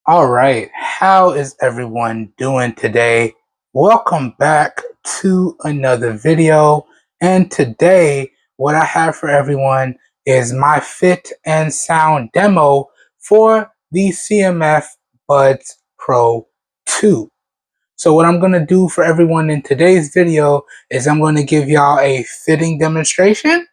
All right, how is everyone doing today? Welcome back to another video. And today, what I have for everyone is my fit and sound demo for the CMF Buds Pro 2. So what I'm going to do for everyone in today's video is I'm going to give y'all a fitting demonstration.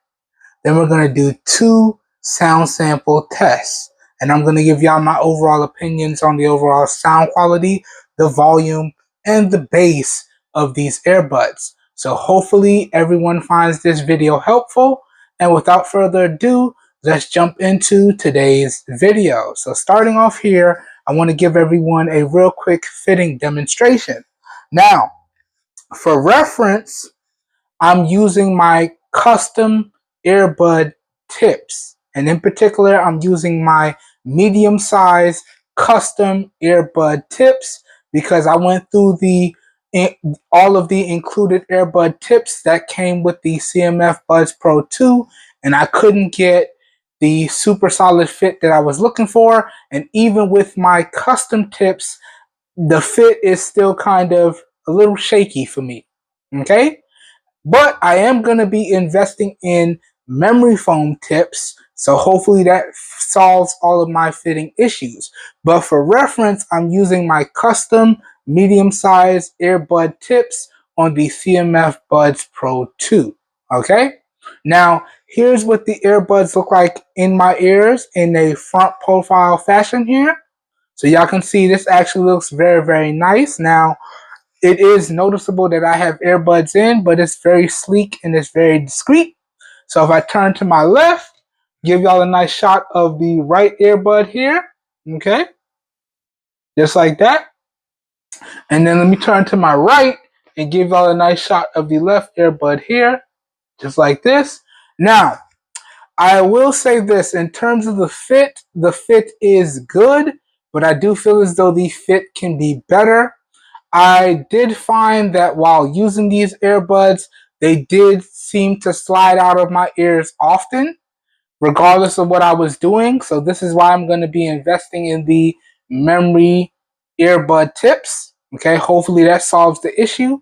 Then we're going to do 2 sound sample tests. And I'm going to give y'all my overall opinions on the overall sound quality, the volume, and the bass of these earbuds. So hopefully everyone finds this video helpful. And without further ado, let's jump into today's video. So starting off here, I want to give everyone a real quick fitting demonstration. Now, for reference, I'm using my custom earbud tips. And in particular, I'm using my medium size custom earbud tips because I went through all of the included earbud tips that came with the CMF Buds Pro 2, and I couldn't get the super solid fit that I was looking for. And even with my custom tips, the fit is still kind of a little shaky for me. Okay? But I am going to be investing in memory foam tips, so hopefully that solves all of my fitting issues. But for reference, I'm using my custom medium-sized earbud tips on the CMF Buds Pro 2. Okay? Now, here's what the earbuds look like in my ears in a front profile fashion here. So y'all can see this actually looks very, very nice. Now, it is noticeable that I have earbuds in, but it's very sleek and it's very discreet. So if I turn to my left, give y'all a nice shot of the right earbud here, okay? Just like that. And then let me turn to my right and give y'all a nice shot of the left earbud here, just like this. Now, I will say this, in terms of the fit is good, but I do feel as though the fit can be better. I did find that while using these earbuds, they did seem to slide out of my ears often, regardless of what I was doing. So this is why I'm going to be investing in the memory earbud tips. Okay, hopefully that solves the issue.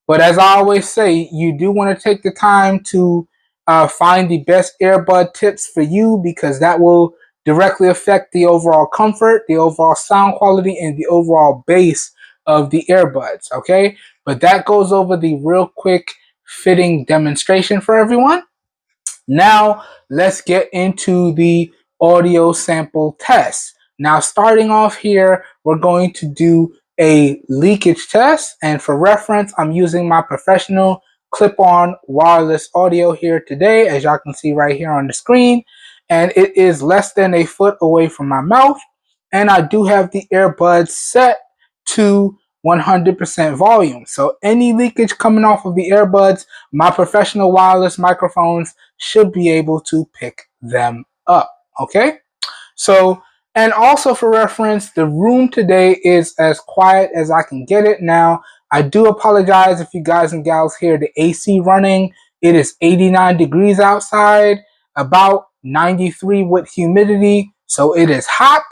But as I always say, you do want to take the time to find the best earbud tips for you, because that will directly affect the overall comfort, the overall sound quality, and the overall bass of the earbuds. Okay, but that goes over the real quick fitting demonstration for everyone. Now, let's get into the audio sample test. Now, starting off here, we're going to do a leakage test. And for reference, I'm using my professional clip-on wireless audio here today, as y'all can see right here on the screen. And it is less than a foot away from my mouth. And I do have the earbuds set to 100% volume. So any leakage coming off of the earbuds, my professional wireless microphones should be able to pick them up. Okay? So, and also for reference, the room today is as quiet as I can get it. Now, I do apologize if you guys and gals hear the AC running. It is 89 degrees outside, about 93 with humidity. So it is hot.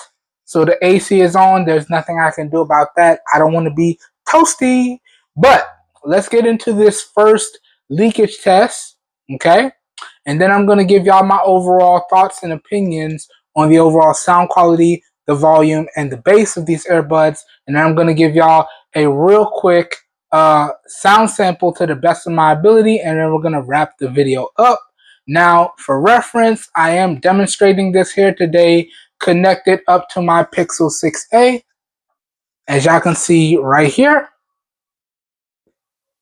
So the AC is on. There's nothing I can do about that. I don't want to be toasty. But let's get into this first leakage test. Okay? And then I'm going to give y'all my overall thoughts and opinions on the overall sound quality, the volume, and the bass of these earbuds. And then I'm going to give y'all a real quick sound sample to the best of my ability. And then we're going to wrap the video up. Now, for reference, I am demonstrating this here today connected up to my Pixel 6a, as y'all can see right here.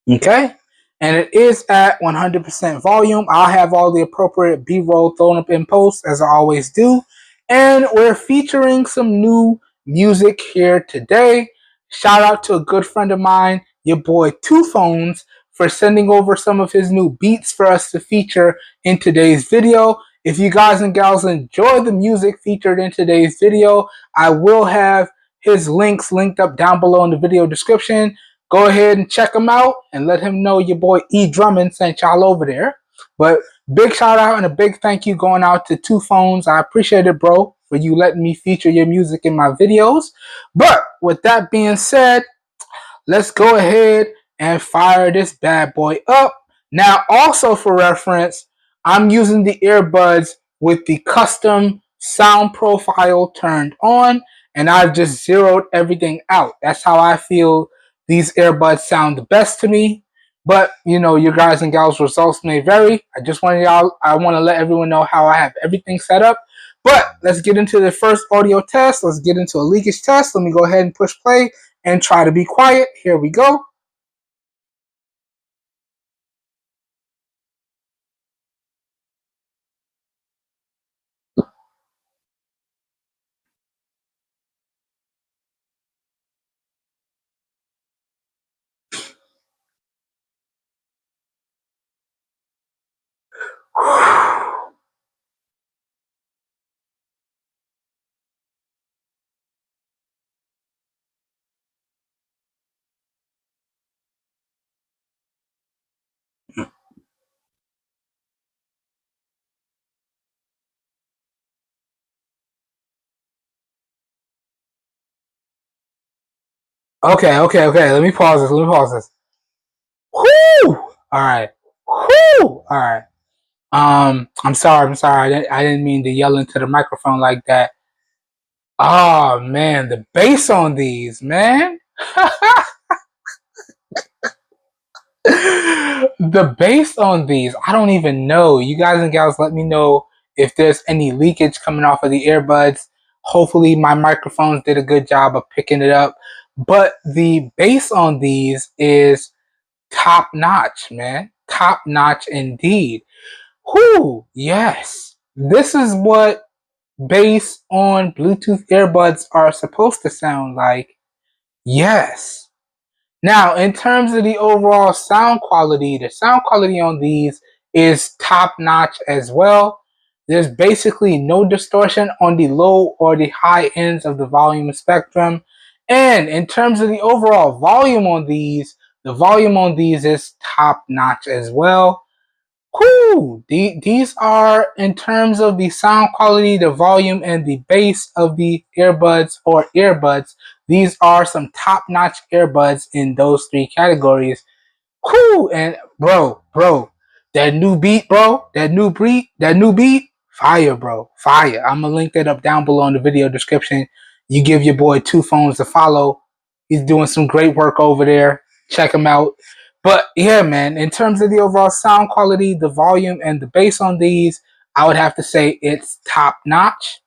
Okay? And it is at 100% volume. I'll have all the appropriate B-roll thrown up in post, as I always do. And we're featuring some new music here today. Shout out to a good friend of mine, your boy Two Phones, for sending over some of his new beats for us to feature in today's video. If you guys and gals enjoy the music featured in today's video, I will have his links linked up down below in the video description. Go ahead and check him out and let him know your boy E Drummond sent y'all over there. But big shout out and a big thank you going out to Two Phones. I appreciate it, bro. for you letting me feature your music in my videos. But with that being said, let's go ahead and fire this bad boy up. Now, also for reference, I'm using the earbuds with the custom sound profile turned on, and I've just zeroed everything out. That's how I feel these earbuds sound the best to me. But you know, your guys and gals results may vary. I want to let everyone know how I have everything set up. But let's get into the first audio test. Let's get into a leakage test. Let me go ahead and push play and try to be quiet. Here we go. Okay. Let me pause this. Whoo! All right. Whoo! All right. I'm sorry. I didn't mean to yell into the microphone like that. Oh man, the bass on these, man. The bass on these, I don't even know. You guys and gals, let me know if there's any leakage coming off of the earbuds. Hopefully, my microphones did a good job of picking it up. But the bass on these is top notch, man. Top notch indeed. Whoo, yes. This is what bass on Bluetooth earbuds are supposed to sound like. Yes. Now, in terms of the overall sound quality, the sound quality on these is top notch as well. There's basically no distortion on the low or the high ends of the volume spectrum. And in terms of the overall volume on these, the volume on these is top notch as well. Whoo! These are, in terms of the sound quality, the volume, and the bass of the earbuds, these are some top notch earbuds in those three categories. Whoo! And bro, that new beat, fire, bro, fire. I'm gonna link that up down below in the video description. You give your boy 2Phones a follow. He's doing some great work over there. Check him out. But yeah, man, in terms of the overall sound quality, the volume, and the bass on these, I would have to say it's top notch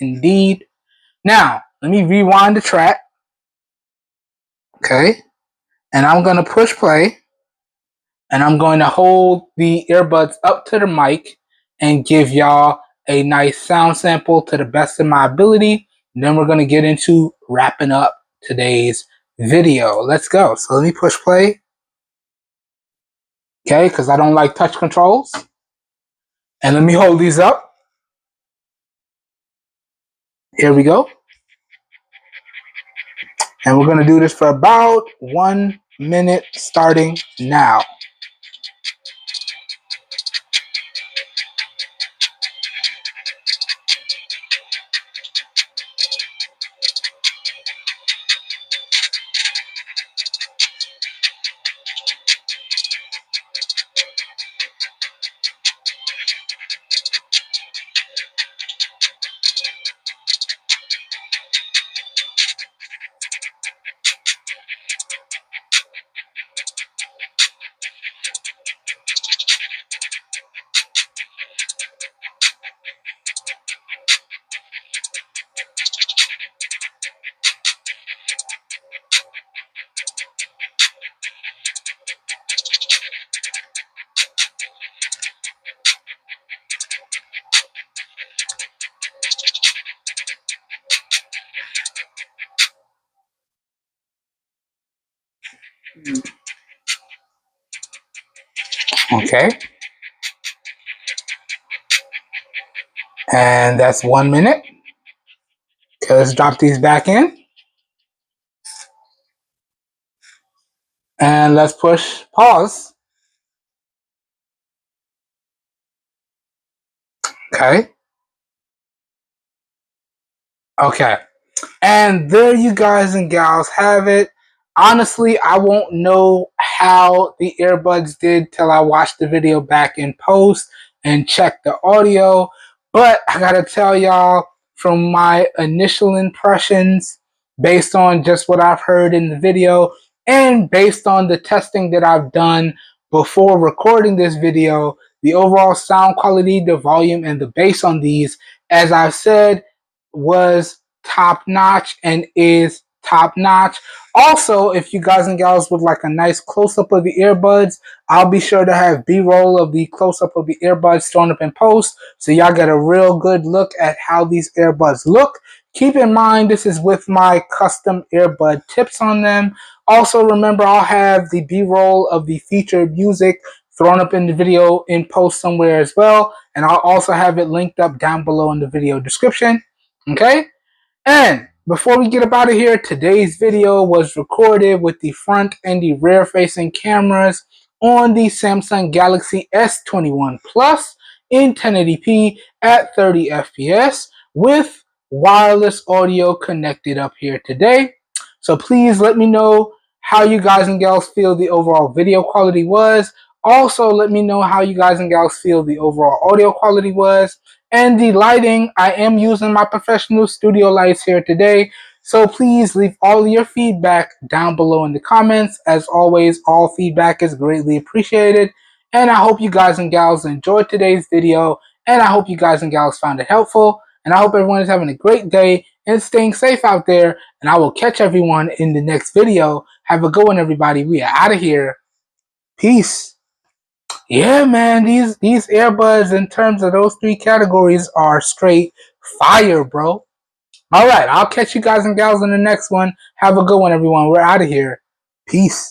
indeed. Now, let me rewind the track, okay? And I'm gonna push play. And I'm going to hold the earbuds up to the mic and give y'all a nice sound sample to the best of my ability. And then we're going to get into wrapping up today's video. Let's go. So let me push play. Okay, because I don't like touch controls. And let me hold these up. Here we go. And we're going to do this for about 1 minute starting now. Okay. And that's 1 minute. Okay, let's drop these back in. And let's push pause. Okay. Okay. And there you guys and gals have it. Honestly, I won't know how the earbuds did till I watch the video back in post and check the audio. But I gotta tell y'all, from my initial impressions, based on just what I've heard in the video, and based on the testing that I've done before recording this video, the overall sound quality, the volume, and the bass on these, as I've said, was top notch and is top notch. Also, if you guys and gals would like a nice close up of the earbuds, I'll be sure to have B-roll of the close up of the earbuds thrown up in post so y'all get a real good look at how these earbuds look. Keep in mind, this is with my custom earbud tips on them. Also, remember, I'll have the B-roll of the featured music thrown up in the video in post somewhere as well. And I'll also have it linked up down below in the video description. Okay? And before we get up out of here, today's video was recorded with the front and the rear facing cameras on the Samsung Galaxy S21 Plus in 1080p at 30 FPS with wireless audio connected up here today. So please let me know how you guys and gals feel the overall video quality was. Also, let me know how you guys and gals feel the overall audio quality was. And the lighting, I am using my professional studio lights here today. So please leave all your feedback down below in the comments. As always, all feedback is greatly appreciated. And I hope you guys and gals enjoyed today's video. And I hope you guys and gals found it helpful. And I hope everyone is having a great day and staying safe out there. And I will catch everyone in the next video. Have a good one, everybody. We are out of here. Peace. Yeah, man, these earbuds in terms of those three categories are straight fire, bro. All right, I'll catch you guys and gals in the next one. Have a good one, everyone. We're out of here. Peace.